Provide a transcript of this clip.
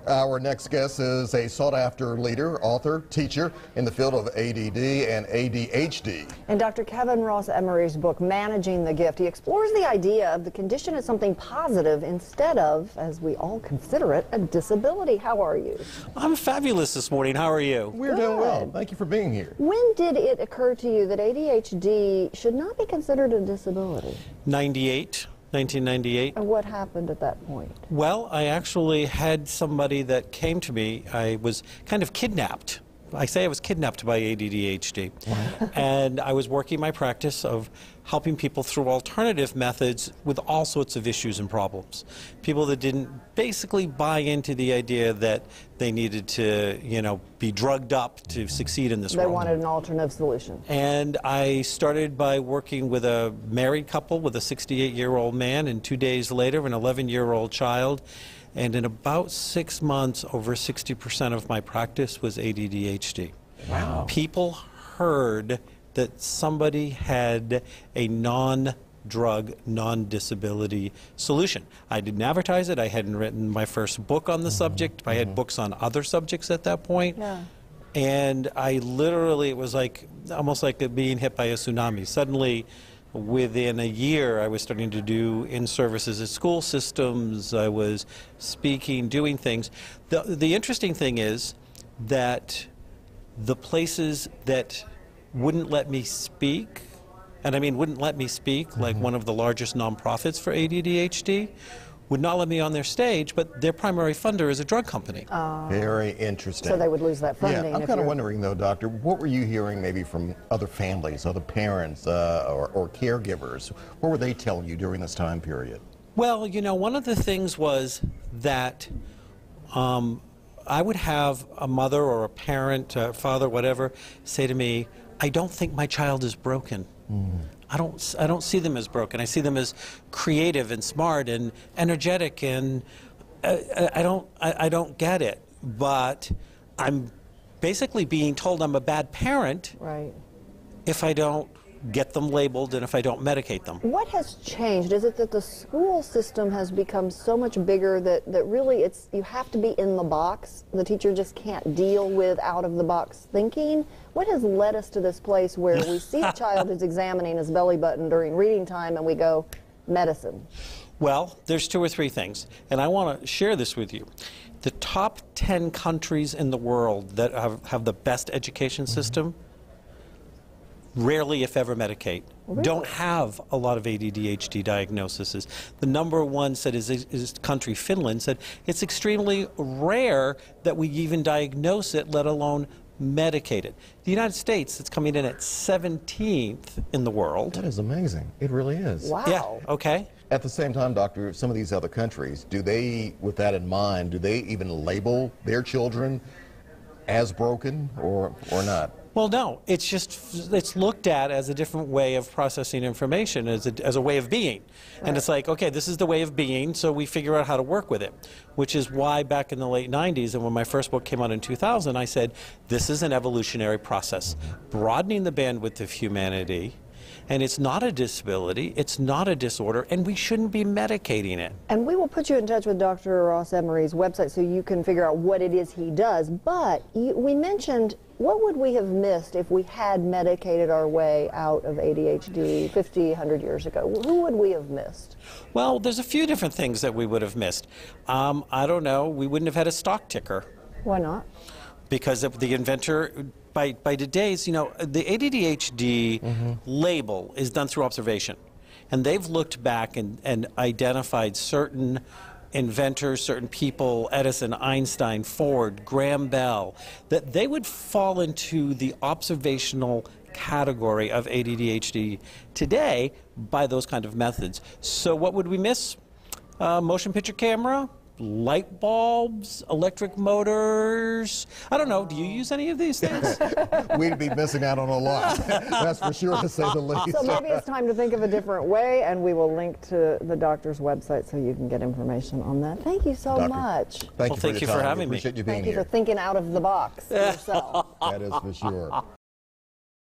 Our next guest is a sought-after leader, author, teacher in the field of ADD and ADHD. In Dr. Kevin Ross Emery's book, Managing the Gift, he explores the idea of the condition as something positive instead of, as we all consider it, a disability. How are you? I'm fabulous this morning. How are you? We're doing well. Thank you for being here. When did it occur to you that ADHD should not be considered a disability? 1998. And what happened at that point? Well, I actually had somebody that came to me. I was kind of kidnapped. I say I was kidnapped by ADHD. And I was working my practice of helping people through alternative methods with all sorts of issues and problems. People that didn't basically buy into the idea that they needed to, be drugged up to succeed in this world. They wanted an alternative solution. And I started by working with a married couple with a 68-year-old man, and 2 days later, an 11-year-old child. And in about 6 months, over 60% of my practice was ADHD. Wow. People heard that somebody had a non-drug, non-disability solution. I didn't advertise it. I hadn't written my first book on the subject. I had books on other subjects at that point. Yeah. And I literally, it was like almost like being hit by a tsunami. Suddenly, within a year, I was starting to do in-services at school systems. I was speaking, doing things. The interesting thing is that the places that wouldn't let me speak, and I mean wouldn't let me speak, like one of the largest nonprofits for ADHD, would not let me on their stage, but their primary funder is a drug company. Very interesting. So they would lose that funding. Yeah, I'm kind of wondering though, Doctor, what were you hearing maybe from other families, other parents, or caregivers? What were they telling you during this time period? Well, one of the things was that I would have a mother or a parent, father, whatever, say to me, I don't think my child is broken. I don't see them as broken. I see them as creative and smart and energetic, and I don't get it. But I'm basically being told I'm a bad parent if I don't get them labeled and if I don't medicate them. What has changed? Is it that the school system has become so much bigger that really you have to be in the box? The teacher just can't deal with out-of-the-box thinking? What has led us to this place where we see a child who's examining his belly button during reading time and we go, medicine? Well, there's 2 or 3 things, and I want to share this with you. The top 10 countries in the world that have the best education system rarely, if ever, medicate. Really? Don't have a lot of ADHD diagnoses. The number one said is country Finland, said it's extremely rare that we even diagnose it, let alone medicate it. The United States, it's coming in at 17th in the world. That is amazing. It really is. Wow. Yeah, okay. At the same time, Doctor, some of these other countries, do they, with that in mind, do they even label their children as broken or not? Well, no, it's looked at as a different way of processing information, as a way of being. And it's like, okay, this is the way of being, so we figure out how to work with it. Which is why back in the late 90s, and when my first book came out in 2000, I said, this is an evolutionary process, broadening the bandwidth of humanity. And it's not a disability, it's not a disorder, and we shouldn't be medicating it. And we will put you in touch with Dr. Ross Emery's website so you can figure out what it is he does. But we mentioned, what would we have missed if we had medicated our way out of ADHD 50, 100 years ago? Who would we have missed? Well, there's a few different things that we would have missed. I don't know, we wouldn't have had a stock ticker. Why not? Because of the inventor, by today's, the ADHD label is done through observation. And they've looked back and identified certain inventors, certain people, Edison, Einstein, Ford, Graham Bell, that they would fall into the observational category of ADHD today by those kind of methods. So what would we miss? Motion picture camera? Light bulbs, electric motors. I don't know. Do you use any of these things? We'd be missing out on a lot. That's for sure, to say the least. So maybe it's time to think of a different way, and we will link to the doctor's website so you can get information on that. Thank you so much. Thank you for having me. Appreciate you being Thank you here. for thinking out of the box yourself. That is for sure.